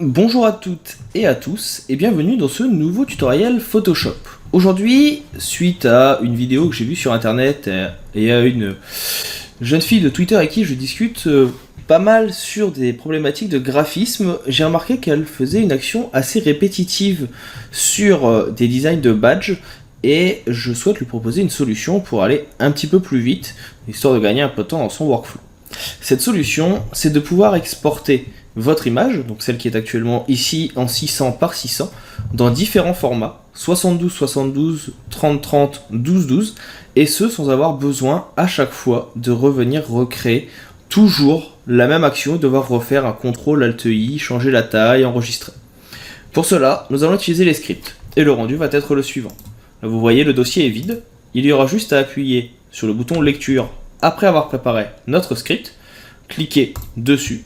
Bonjour à toutes et à tous et bienvenue dans ce nouveau tutoriel Photoshop. Aujourd'hui, suite à une vidéo que j'ai vue sur internet et à une jeune fille de Twitter avec qui je discute pas mal sur des problématiques de graphisme, j'ai remarqué qu'elle faisait une action assez répétitive sur des designs de badges et je souhaite lui proposer une solution pour aller un petit peu plus vite, histoire de gagner un peu de temps dans son workflow. Cette solution, c'est de pouvoir exporter votre image, donc celle qui est actuellement ici en 600 par 600, dans différents formats, 72-72, 30-30, 12-12, et ce sans avoir besoin à chaque fois de revenir recréer toujours la même action, devoir refaire un CTRL ALT I, changer la taille, enregistrer. Pour cela, nous allons utiliser les scripts, et le rendu va être le suivant. Là, vous voyez, le dossier est vide, il y aura juste à appuyer sur le bouton lecture après avoir préparé notre script, cliquez dessus,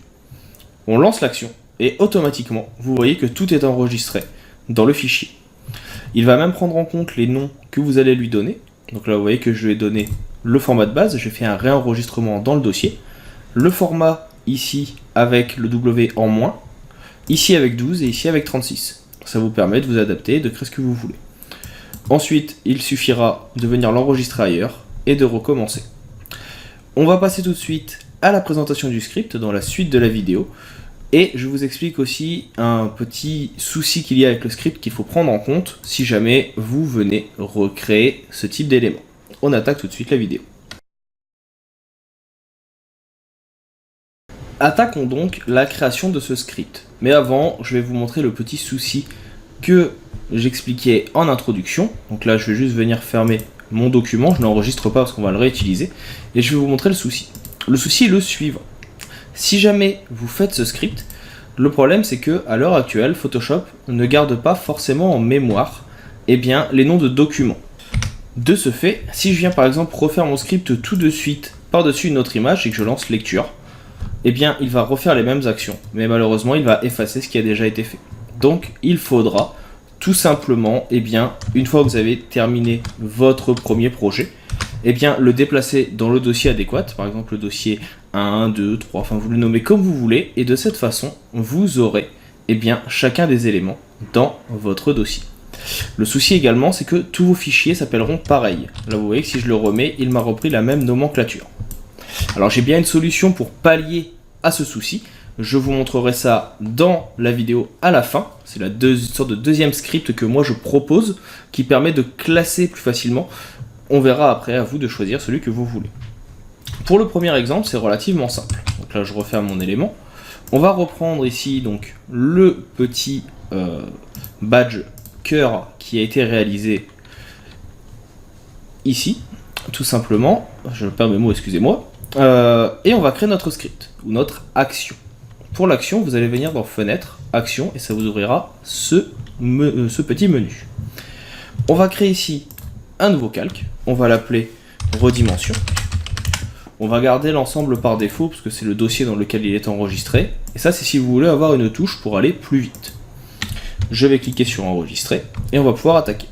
on lance l'action et automatiquement, vous voyez que tout est enregistré dans le fichier. Il va même prendre en compte les noms que vous allez lui donner. Donc là, vous voyez que je lui ai donné le format de base, j'ai fait un réenregistrement dans le dossier. Le format ici avec le W en moins, ici avec 12 et ici avec 36. Ça vous permet de vous adapter et de créer ce que vous voulez. Ensuite, il suffira de venir l'enregistrer ailleurs et de recommencer. On va passer tout de suite à la présentation du script dans la suite de la vidéo. Et je vous explique aussi un petit souci qu'il y a avec le script qu'il faut prendre en compte si jamais vous venez recréer ce type d'éléments. On attaque tout de suite la vidéo. Attaquons donc la création de ce script. Mais avant, je vais vous montrer le petit souci que j'expliquais en introduction. Donc là, je vais juste venir fermer mon document, je n'enregistre pas parce qu'on va le réutiliser. Et je vais vous montrer le souci. Le souci est le suivant. Si jamais vous faites ce script, le problème c'est que à l'heure actuelle, Photoshop ne garde pas forcément en mémoire les noms de documents. De ce fait, si je viens par exemple refaire mon script tout de suite par-dessus une autre image et que je lance lecture, il va refaire les mêmes actions, mais malheureusement il va effacer ce qui a déjà été fait. Donc il faudra tout simplement, une fois que vous avez terminé votre premier projet, le déplacer dans le dossier adéquat, par exemple le dossier 1, 2, 3, enfin vous le nommez comme vous voulez, et de cette façon, vous aurez chacun des éléments dans votre dossier. Le souci également, c'est que tous vos fichiers s'appelleront pareil. Là vous voyez que si je le remets, il m'a repris la même nomenclature. Alors j'ai bien une solution pour pallier à ce souci, je vous montrerai ça dans la vidéo à la fin. C'est la sorte de deuxième script que moi je propose, qui permet de classer plus facilement. On verra après, à vous de choisir celui que vous voulez. Pour le premier exemple, c'est relativement simple. Donc là, je referme mon élément. On va reprendre ici donc le petit badge cœur qui a été réalisé ici, tout simplement. Je perds mes mots, excusez-moi. Et on va créer notre script, ou notre action. Pour l'action, vous allez venir dans Fenêtre, Action, et ça vous ouvrira ce petit menu. On va créer ici un nouveau calque, on va l'appeler Redimension. On va garder l'ensemble par défaut parce que c'est le dossier dans lequel il est enregistré. Et ça, c'est si vous voulez avoir une touche pour aller plus vite. Je vais cliquer sur Enregistrer et on va pouvoir attaquer.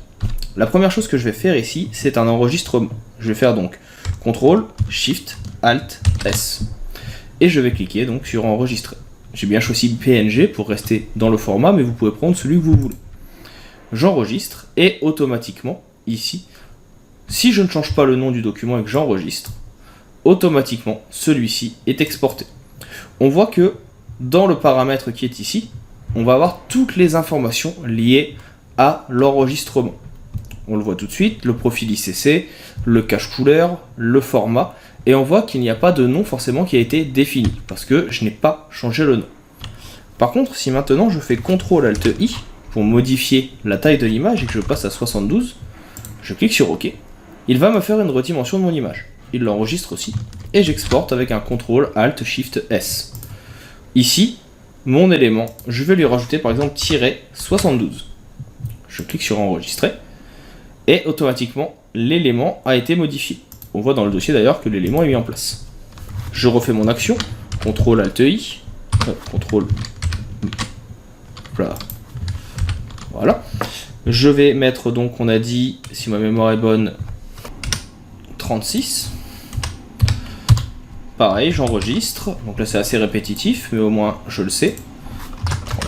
La première chose que je vais faire ici, c'est un enregistrement. Je vais faire donc CTRL, SHIFT, ALT, S. Et je vais cliquer donc sur Enregistrer. J'ai bien choisi PNG pour rester dans le format, mais vous pouvez prendre celui que vous voulez. J'enregistre et automatiquement, ici, si je ne change pas le nom du document et que j'enregistre, automatiquement, celui-ci est exporté. On voit que dans le paramètre qui est ici, on va avoir toutes les informations liées à l'enregistrement. On le voit tout de suite, le profil ICC, le cache couleur, le format, et on voit qu'il n'y a pas de nom forcément qui a été défini, parce que je n'ai pas changé le nom. Par contre, si maintenant je fais CTRL ALT I pour modifier la taille de l'image et que je passe à 72, je clique sur OK, il va me faire une redimension de mon image. Il l'enregistre aussi, et j'exporte avec un CTRL ALT SHIFT S. Ici, mon élément, je vais lui rajouter par exemple -72. Je clique sur Enregistrer, et automatiquement, l'élément a été modifié. On voit dans le dossier d'ailleurs que l'élément est mis en place. Je refais mon action, CTRL ALT I, CTRL, voilà. Je vais mettre donc, on a dit, si ma mémoire est bonne, 36. Pareil, j'enregistre. Donc là, c'est assez répétitif, mais au moins, je le sais.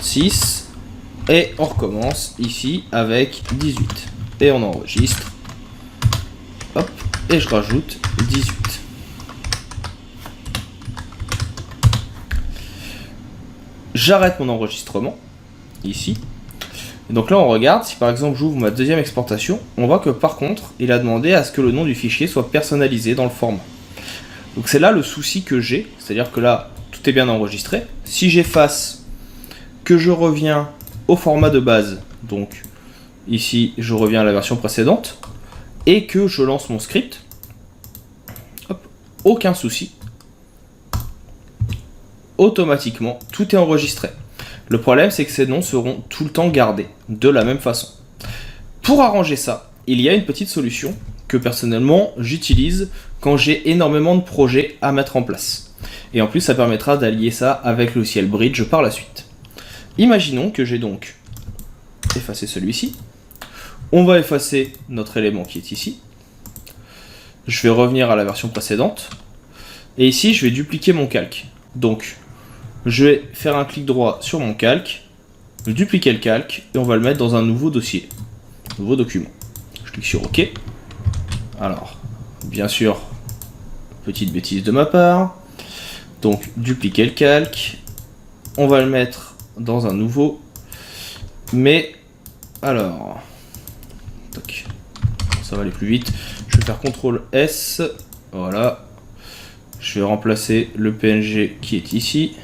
36. Et on recommence ici avec 18. Et on enregistre. Hop, et je rajoute 18. J'arrête mon enregistrement, ici. Et donc là on regarde, si par exemple j'ouvre ma deuxième exportation, on voit que par contre, il a demandé à ce que le nom du fichier soit personnalisé dans le format. Donc c'est là le souci que j'ai, c'est-à-dire que là, tout est bien enregistré. Si j'efface, que je reviens au format de base, donc ici je reviens à la version précédente, et que je lance mon script, hop, aucun souci. Automatiquement, tout est enregistré. Le problème, c'est que ces noms seront tout le temps gardés de la même façon. Pour arranger ça, il y a une petite solution que personnellement j'utilise quand j'ai énormément de projets à mettre en place. Et en plus, ça permettra d'allier ça avec le logiciel Bridge par la suite. Imaginons que j'ai donc effacé celui-ci. On va effacer notre élément qui est ici. Je vais revenir à la version précédente. Et ici, je vais dupliquer mon calque. Donc, je vais faire un clic droit sur mon calque, dupliquer le calque, et on va le mettre dans un nouveau dossier, nouveau document. Je clique sur OK. Alors, bien sûr, petite bêtise de ma part. Donc, dupliquer le calque. On va le mettre dans un nouveau. Mais, alors, toc, ça va aller plus vite. Je vais faire CTRL S. Voilà. Je vais remplacer le PNG qui est ici.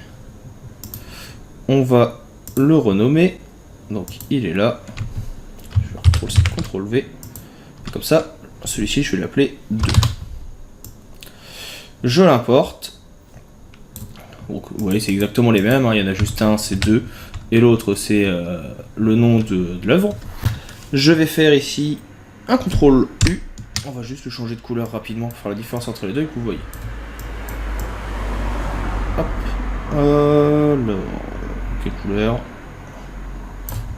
On va le renommer. Donc il est là. Je vais CTRL C, CTRL V. Comme ça, celui-ci, je vais l'appeler 2. Je l'importe. Donc, vous voyez, c'est exactement les mêmes. Il y en a juste un, c'est 2. Et l'autre, c'est le nom de l'œuvre. Je vais faire ici un CTRL U. On va juste le changer de couleur rapidement pour faire la différence entre les deux. Et que vous voyez. Hop. Alors, quelle couleur?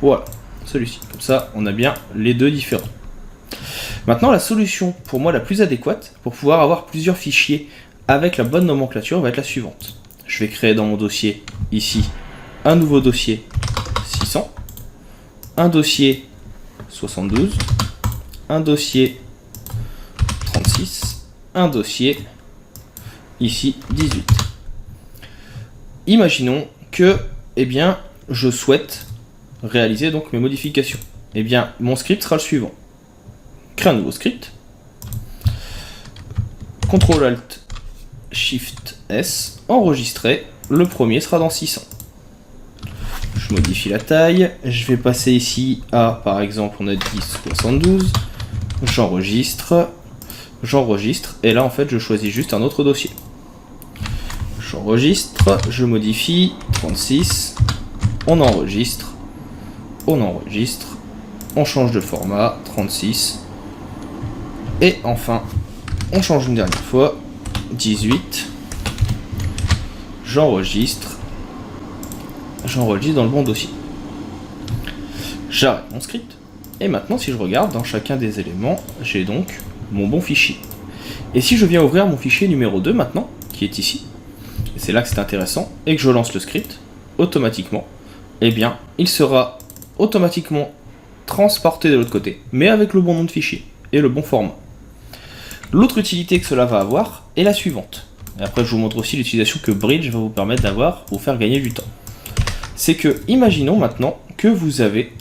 Voilà, celui-ci. Comme ça, on a bien les deux différents. Maintenant, la solution pour moi la plus adéquate pour pouvoir avoir plusieurs fichiers avec la bonne nomenclature va être la suivante. Je vais créer dans mon dossier ici un nouveau dossier 600, un dossier 72, un dossier 36, un dossier ici 18. Imaginons que, eh bien, je souhaite réaliser donc mes modifications. Eh bien, mon script sera le suivant. Créer un nouveau script. CTRL ALT SHIFT S. Enregistrer. Le premier sera dans 600. Je modifie la taille. Je vais passer ici à, par exemple, on a dit 72. J'enregistre. J'enregistre. Et là, en fait, je choisis juste un autre dossier. J'enregistre, je modifie, 36, on enregistre, on change de format, 36, et enfin, on change une dernière fois, 18, j'enregistre dans le bon dossier. J'arrête mon script, et maintenant si je regarde dans chacun des éléments, j'ai donc mon bon fichier. Et si je viens ouvrir mon fichier numéro 2 maintenant, qui est ici, c'est là que c'est intéressant, et que je lance le script, automatiquement, eh bien, il sera automatiquement transporté de l'autre côté, mais avec le bon nom de fichier, et le bon format. L'autre utilité que cela va avoir est la suivante. Et après, je vous montre aussi l'utilisation que Bridge va vous permettre d'avoir pour vous faire gagner du temps. C'est que, imaginons maintenant que vous avez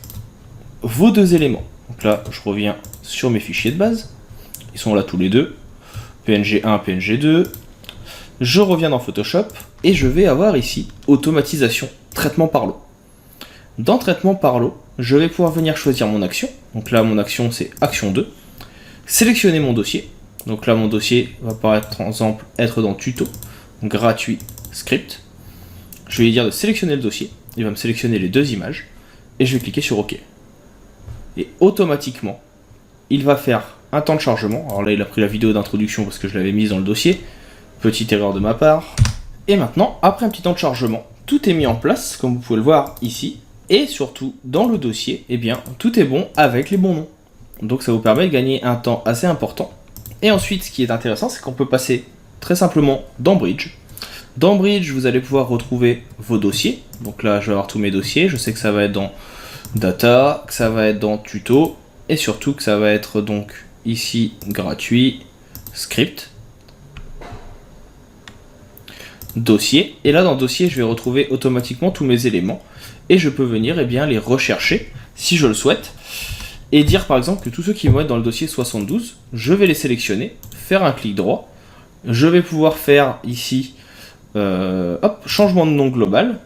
vos deux éléments. Donc là, je reviens sur mes fichiers de base. Ils sont là tous les deux. PNG1, PNG2. Je reviens dans Photoshop et je vais avoir ici automatisation, traitement par lot. Dans traitement par lot, je vais pouvoir venir choisir mon action. Donc là, mon action, c'est action 2. Sélectionner mon dossier. Donc là, mon dossier va paraître, par exemple, être dans tuto, gratuit, script. Je vais lui dire de sélectionner le dossier. Il va me sélectionner les deux images. Et je vais cliquer sur OK. Et automatiquement, il va faire un temps de chargement. Alors là, il a pris la vidéo d'introduction parce que je l'avais mise dans le dossier. Petite erreur de ma part. Et maintenant, après un petit temps de chargement, tout est mis en place, comme vous pouvez le voir ici. Et surtout, dans le dossier, eh bien, tout est bon avec les bons noms. Donc ça vous permet de gagner un temps assez important. Et ensuite, ce qui est intéressant, c'est qu'on peut passer très simplement dans Bridge, Dans Bridge, vous allez pouvoir retrouver vos dossiers. Donc là, je vais avoir tous mes dossiers. Je sais que ça va être dans Data, que ça va être dans Tuto, et surtout que ça va être donc ici gratuit, Script, Dossier. Et là, dans Dossier, je vais retrouver automatiquement tous mes éléments. Et je peux venir les rechercher, si je le souhaite, et dire par exemple que tous ceux qui vont être dans le dossier 72, je vais les sélectionner, faire un clic droit. Je vais pouvoir faire ici changement de nom global,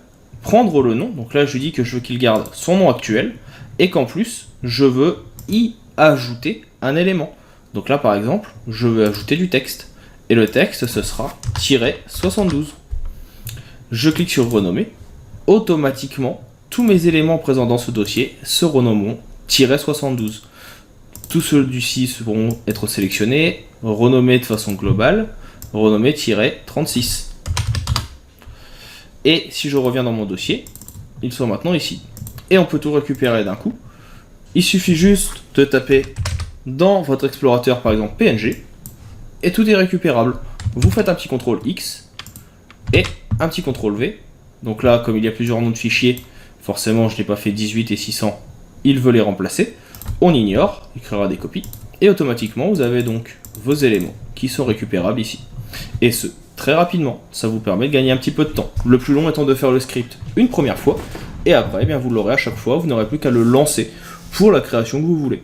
prendre le nom, donc là je lui dis que je veux qu'il garde son nom actuel, et qu'en plus je veux y ajouter un élément. Donc là par exemple, je veux ajouter du texte, et le texte ce sera -72. Je clique sur renommer, automatiquement tous mes éléments présents dans ce dossier se renommeront -72. Tous ceux-ci pourront être sélectionnés, renommés de façon globale, renommés -36. Et si je reviens dans mon dossier, ils sont maintenant ici. Et on peut tout récupérer d'un coup. Il suffit juste de taper dans votre explorateur par exemple PNG, et tout est récupérable. Vous faites un petit CTRL X et un petit CTRL V. Donc là, comme il y a plusieurs noms de fichiers, forcément je n'ai pas fait 18 et 600, il veut les remplacer. On ignore, il créera des copies, et automatiquement vous avez donc vos éléments qui sont récupérables ici. Et ce, très rapidement, ça vous permet de gagner un petit peu de temps. Le plus long étant de faire le script une première fois, et après, vous l'aurez à chaque fois, vous n'aurez plus qu'à le lancer pour la création que vous voulez.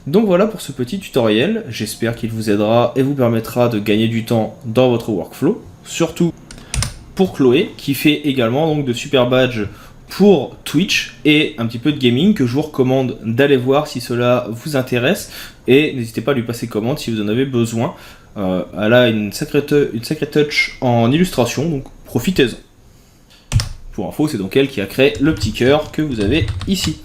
Donc voilà pour ce petit tutoriel, j'espère qu'il vous aidera et vous permettra de gagner du temps dans votre workflow, surtout pour Chloé, qui fait également donc de super badges pour Twitch et un petit peu de gaming que je vous recommande d'aller voir si cela vous intéresse, et n'hésitez pas à lui passer commande si vous en avez besoin. Elle a une sacrée touch en illustration, donc profitez-en. Pour info, c'est donc elle qui a créé le petit cœur que vous avez ici.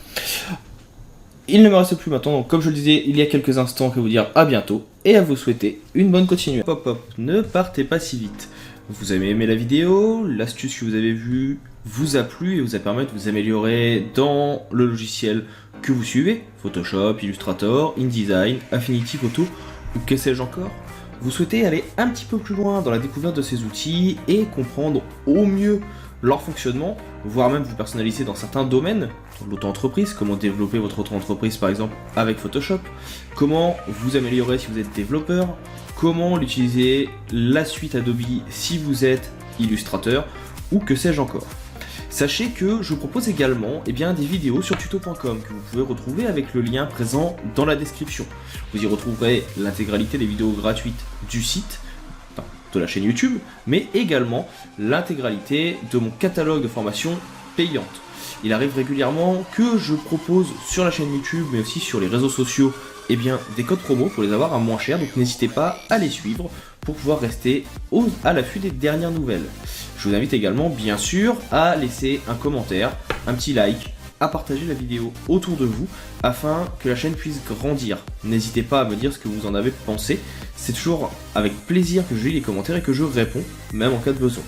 Il ne me reste plus maintenant, donc comme je le disais il y a quelques instants, que vous dire à bientôt et à vous souhaiter une bonne continuation. Hop hop, ne partez pas si vite. Vous avez aimé la vidéo, l'astuce que vous avez vue vous a plu et vous a permis de vous améliorer dans le logiciel que vous suivez, Photoshop, Illustrator, InDesign, Affinity Photo ou que sais-je encore. Vous souhaitez aller un petit peu plus loin dans la découverte de ces outils et comprendre au mieux leur fonctionnement, voire même vous personnaliser dans certains domaines, l'auto-entreprise, comment développer votre auto-entreprise par exemple avec Photoshop, comment vous améliorer si vous êtes développeur, comment l'utiliser la suite Adobe si vous êtes illustrateur, ou que sais-je encore. Sachez que je vous propose également des vidéos sur tuto.com que vous pouvez retrouver avec le lien présent dans la description. Vous y retrouverez l'intégralité des vidéos gratuites du site, de la chaîne YouTube, mais également l'intégralité de mon catalogue de formations payantes. Il arrive régulièrement que je propose sur la chaîne YouTube, mais aussi sur les réseaux sociaux, des codes promo pour les avoir à moins cher, donc n'hésitez pas à les suivre pour pouvoir rester à l'affût des dernières nouvelles. Je vous invite également, bien sûr, à laisser un commentaire, un petit like, à partager la vidéo autour de vous afin que la chaîne puisse grandir. N'hésitez pas à me dire ce que vous en avez pensé, c'est toujours avec plaisir que je lis les commentaires et que je réponds, même en cas de besoin.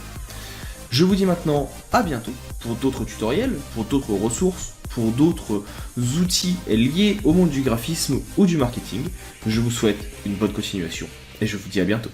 Je vous dis maintenant à bientôt pour d'autres tutoriels, pour d'autres ressources, pour d'autres outils liés au monde du graphisme ou du marketing. Je vous souhaite une bonne continuation et je vous dis à bientôt.